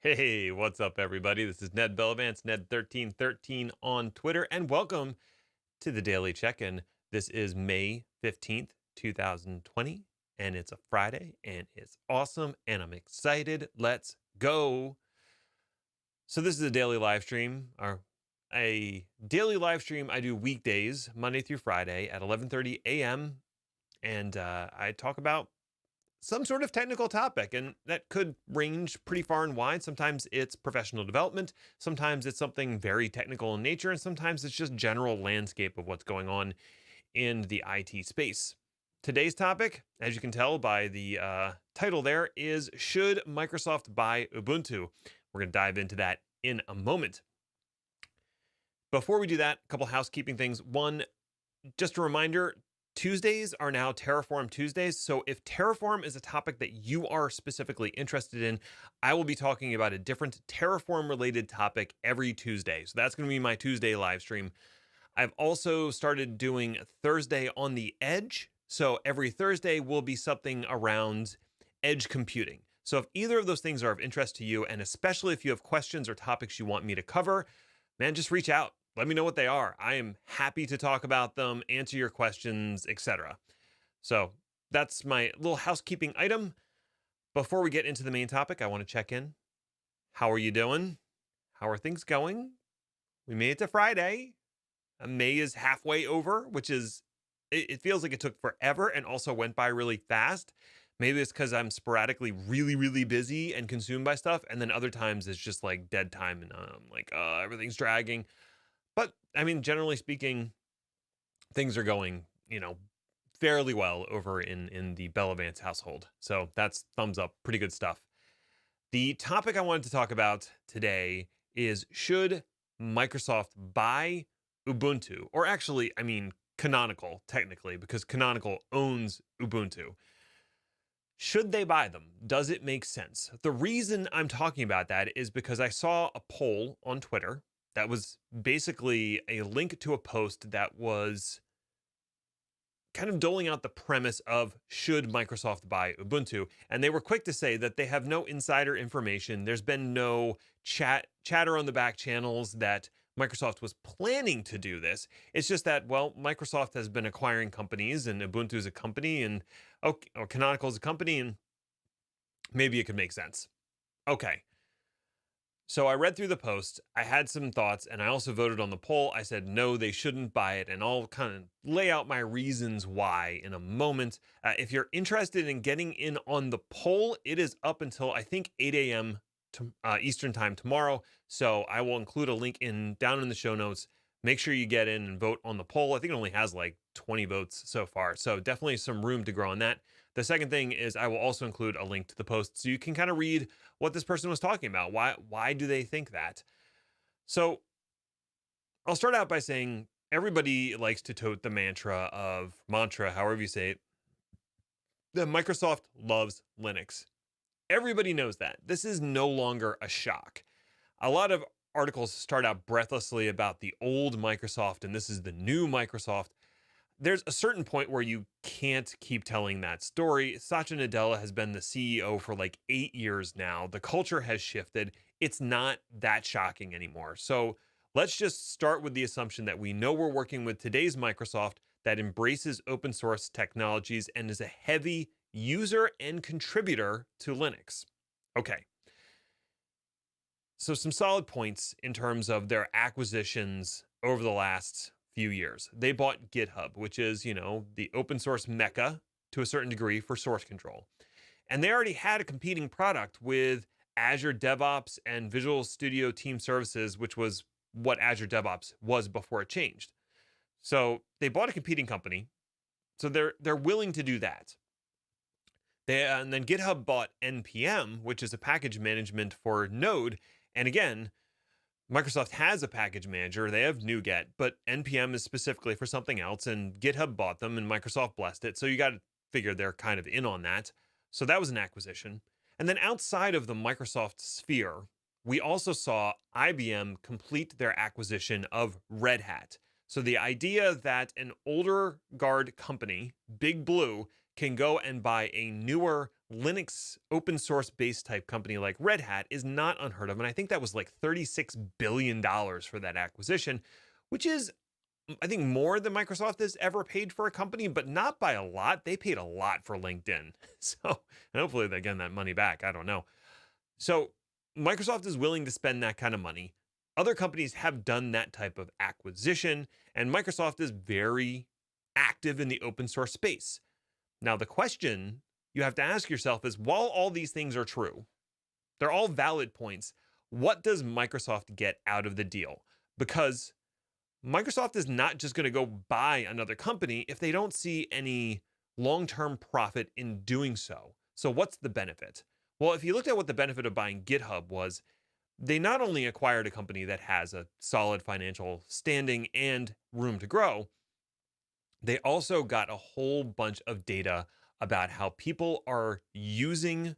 Hey, what's up, everybody? This is Ned Bellavance, Ned1313 on Twitter, and welcome to the Daily Check-In. This is May 15th, 2020, and it's a Friday, and it's awesome, and I'm excited. Let's go. So this is a daily live stream, or a daily live stream I do weekdays, Monday through Friday at 11:30 a.m., and I talk about some sort of technical topic, and that could range pretty far and wide. Sometimes it's professional development, sometimes it's something very technical in nature, and sometimes it's just general landscape of what's going on in the IT space. Today's topic, as you can tell by the title there, is should Microsoft buy Ubuntu? We're going to dive into that in a moment. Before we do that, a couple housekeeping things. One, just a reminder, Tuesdays are now Terraform Tuesdays. So if Terraform is a topic that you are specifically interested in, I will be talking about a different Terraform related topic every Tuesday. So that's going to be my Tuesday live stream. I've also started doing Thursday on the Edge. So every Thursday will be something around edge computing. So if either of those things are of interest to you, and especially if you have questions or topics you want me to cover, man, just reach out. Let me know what they are. I am happy to talk about them, answer your questions, etc. So that's my little housekeeping item. Before we get into the main topic, I want to check in. How are you doing? How are things going? We made it to Friday. May is halfway over, which is, it feels like it took forever and also went by really fast. Maybe it's because I'm sporadically really, really busy and consumed by stuff. And then other times it's just like dead time and everything's dragging. But I mean, generally speaking, things are going, fairly well over in the Bellavance household. So that's thumbs up, pretty good stuff. The topic I wanted to talk about today is should Microsoft buy Ubuntu? Or actually, I mean, Canonical, technically, because Canonical owns Ubuntu. Should they buy them? Does it make sense? The reason I'm talking about that is because I saw a poll on Twitter that was basically a link to a post that was kind of doling out the premise of should Microsoft buy Ubuntu. And they were quick to say that they have no insider information. There's been no chatter on the back channels that Microsoft was planning to do this. It's just that, well, Microsoft has been acquiring companies and Ubuntu is a company and Canonical is a company, and maybe it could make sense. Okay. So I read through the post, I had some thoughts, and I also voted on the poll. I said, no, they shouldn't buy it, and I'll kind of lay out my reasons why in a moment. If you're interested in getting in on the poll, it is up until, I think, 8 a.m. Eastern time tomorrow. So I will include a link down in the show notes. Make sure you get in and vote on the poll. I think it only has like 20 votes so far, so definitely some room to grow on that. The second thing is I will also include a link to the post so you can kind of read what this person was talking about. Why do they think that? So I'll start out by saying everybody likes to tote the mantra, however you say it, that Microsoft loves Linux. Everybody knows that. This is no longer a shock. A lot of articles start out breathlessly about the old Microsoft and this is the new Microsoft. There's a certain point where you can't keep telling that story. Satya Nadella has been the CEO for like 8 years now. The culture has shifted. It's not that shocking anymore. So let's just start with the assumption that we know we're working with today's Microsoft that embraces open source technologies and is a heavy user and contributor to Linux. Okay. So some solid points in terms of their acquisitions over the last few years. They bought GitHub, which is, the open source mecca to a certain degree for source control. And they already had a competing product with Azure DevOps and Visual Studio Team Services, which was what Azure DevOps was before it changed. So they bought a competing company. So they're willing to do that. And then GitHub bought NPM, which is a package management for Node. And again, Microsoft has a package manager. They have NuGet, but NPM is specifically for something else, and GitHub bought them and Microsoft blessed it. So you got to figure they're kind of in on that. So that was an acquisition. And then outside of the Microsoft sphere, we also saw IBM complete their acquisition of Red Hat. So the idea that an older guard company, Big Blue, can go and buy a newer Linux open source based type company like Red Hat is not unheard of. And I think that was like $36 billion for that acquisition, which is, I think, more than Microsoft has ever paid for a company, but not by a lot. They paid a lot for LinkedIn. So, and hopefully they're getting that money back. I don't know. So Microsoft is willing to spend that kind of money. Other companies have done that type of acquisition, and Microsoft is very active in the open source space. Now, the question you have to ask yourself is, while all these things are true, they're all valid points, what does Microsoft get out of the deal? Because Microsoft is not just going to go buy another company if they don't see any long-term profit in doing so. So what's the benefit? Well, if you looked at what the benefit of buying GitHub was, they not only acquired a company that has a solid financial standing and room to grow, they also got a whole bunch of data about how people are using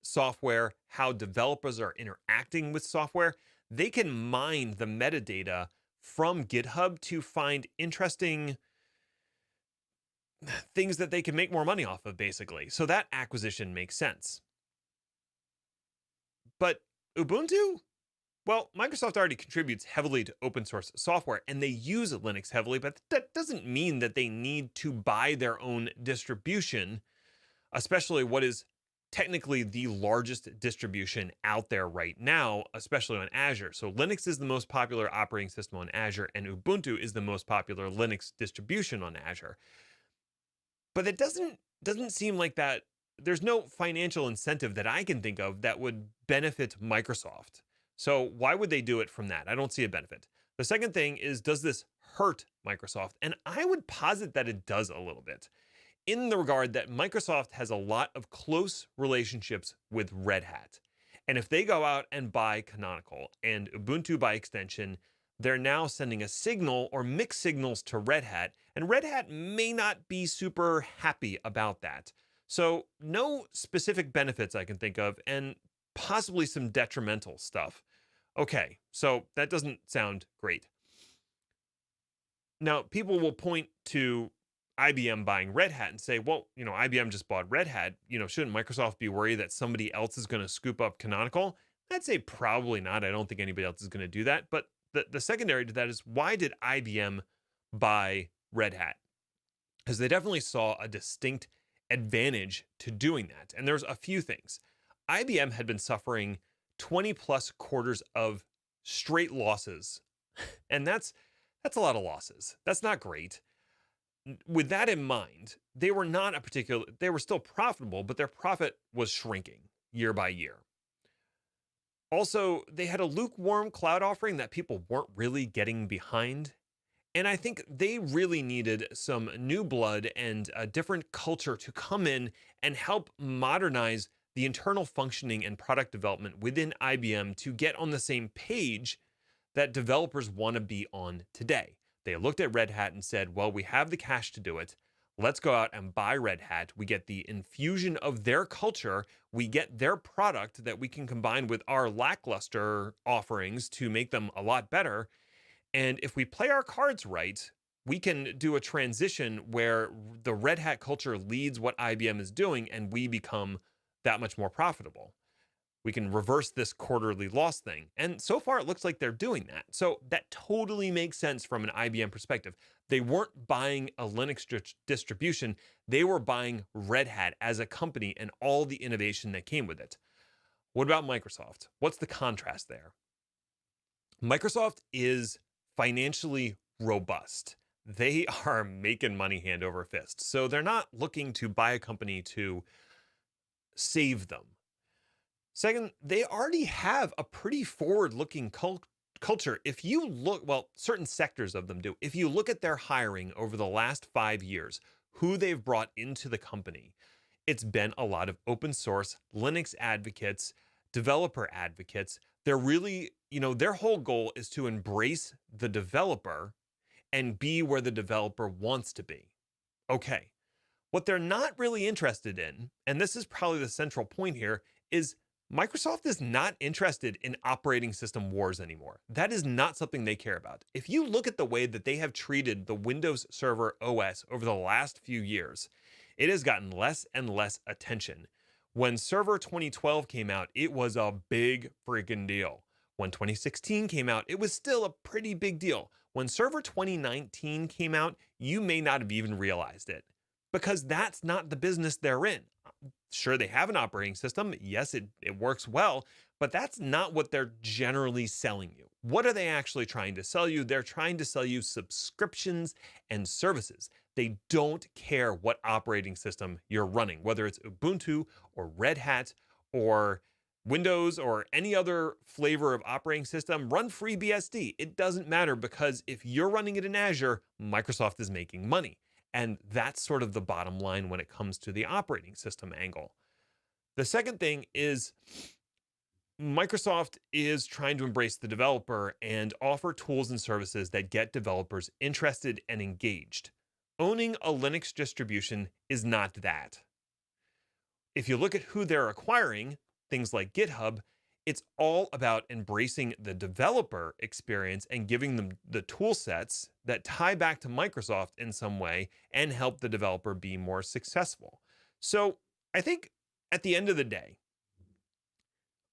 software, how developers are interacting with software. They can mine the metadata from GitHub to find interesting things that they can make more money off of, basically. So that acquisition makes sense. But Ubuntu? Well, Microsoft already contributes heavily to open source software, and they use Linux heavily, but that doesn't mean that they need to buy their own distribution, especially what is technically the largest distribution out there right now, especially on Azure. So Linux is the most popular operating system on Azure, and Ubuntu is the most popular Linux distribution on Azure. But it doesn't seem like that. There's no financial incentive that I can think of that would benefit Microsoft. So why would they do it from that? I don't see a benefit. The second thing is, does this hurt Microsoft? And I would posit that it does a little bit, in the regard that Microsoft has a lot of close relationships with Red Hat. And if they go out and buy Canonical and Ubuntu by extension, they're now sending a signal or mixed signals to Red Hat, and Red Hat may not be super happy about that. So no specific benefits I can think of, and possibly some detrimental stuff. Okay, so that doesn't sound great. Now, people will point to IBM buying Red Hat and say, well, IBM just bought Red Hat. Shouldn't Microsoft be worried that somebody else is going to scoop up Canonical? I'd say probably not. I don't think anybody else is going to do that. But the secondary to that is, why did IBM buy Red Hat? Because they definitely saw a distinct advantage to doing that. And there's a few things. IBM had been suffering 20 plus quarters of straight losses. And that's a lot of losses. That's not great. With that in mind, they were still profitable, but their profit was shrinking year by year. Also, they had a lukewarm cloud offering that people weren't really getting behind. And I think they really needed some new blood and a different culture to come in and help modernize the internal functioning and product development within IBM to get on the same page that developers want to be on today. They looked at Red Hat and said, well, we have the cash to do it. Let's go out and buy Red Hat. We get the infusion of their culture. We get their product that we can combine with our lackluster offerings to make them a lot better. And if we play our cards right, we can do a transition where the Red Hat culture leads what IBM is doing, and we become that much more profitable. We can reverse this quarterly loss thing. And so far, it looks like they're doing that. So that totally makes sense from an IBM perspective. They weren't buying a Linux distribution. They were buying Red Hat as a company and all the innovation that came with it. What about Microsoft? What's the contrast there? Microsoft is financially robust. They are making money hand over fist. So they're not looking to buy a company to save them. Second, they already have a pretty forward-looking culture. If you look, well, certain sectors of them do. If you look at their hiring over the last 5 years, who they've brought into the company, it's been a lot of open source, Linux advocates, developer advocates. They're really, their whole goal is to embrace the developer and be where the developer wants to be. Okay. What they're not really interested in, and this is probably the central point here, is Microsoft is not interested in operating system wars anymore. That is not something they care about. If you look at the way that they have treated the Windows Server OS over the last few years, it has gotten less and less attention. When Server 2012 came out, it was a big freaking deal. When 2016 came out, it was still a pretty big deal. When Server 2019 came out, you may not have even realized it because that's not the business they're in. Sure, they have an operating system. Yes, it works well, but that's not what they're generally selling you. What are they actually trying to sell you? They're trying to sell you subscriptions and services. They don't care what operating system you're running, whether it's Ubuntu or Red Hat or Windows or any other flavor of operating system. Run FreeBSD. It doesn't matter because if you're running it in Azure, Microsoft is making money. And that's sort of the bottom line when it comes to the operating system angle. The second thing is Microsoft is trying to embrace the developer and offer tools and services that get developers interested and engaged. Owning a Linux distribution is not that. If you look at who they're acquiring, things like GitHub, it's all about embracing the developer experience and giving them the tool sets that tie back to Microsoft in some way and help the developer be more successful. So I think at the end of the day,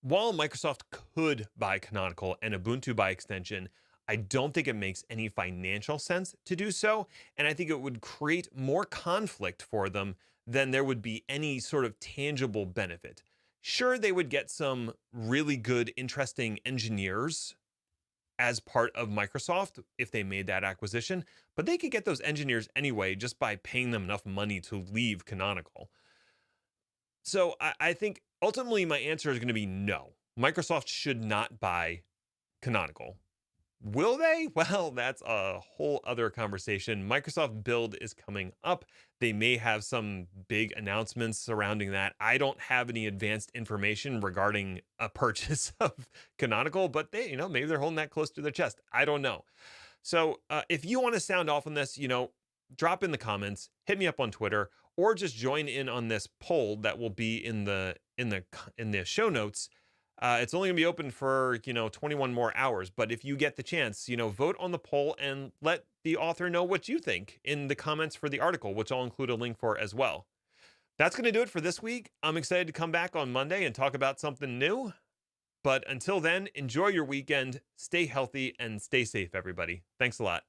while Microsoft could buy Canonical and Ubuntu by extension, I don't think it makes any financial sense to do so. And I think it would create more conflict for them than there would be any sort of tangible benefit. Sure, they would get some really good, interesting engineers as part of Microsoft if they made that acquisition, but they could get those engineers anyway just by paying them enough money to leave Canonical. So I think ultimately my answer is going to be no. Microsoft should not buy Canonical. Will they? Well, that's a whole other conversation. Microsoft Build is coming up. They may have some big announcements surrounding that. I don't have any advanced information regarding a purchase of Canonical, but they, maybe they're holding that close to their chest. I don't know. So if you want to sound off on this, drop in the comments, hit me up on Twitter, or just join in on this poll that will be in the show notes. It's only gonna be open for 21 more hours, but if you get the chance, vote on the poll and let the author know what you think in the comments for the article, which I'll include a link for as well. That's gonna do it for this week. I'm excited to come back on Monday and talk about something new. But until then, enjoy your weekend, stay healthy, and stay safe, everybody. Thanks a lot.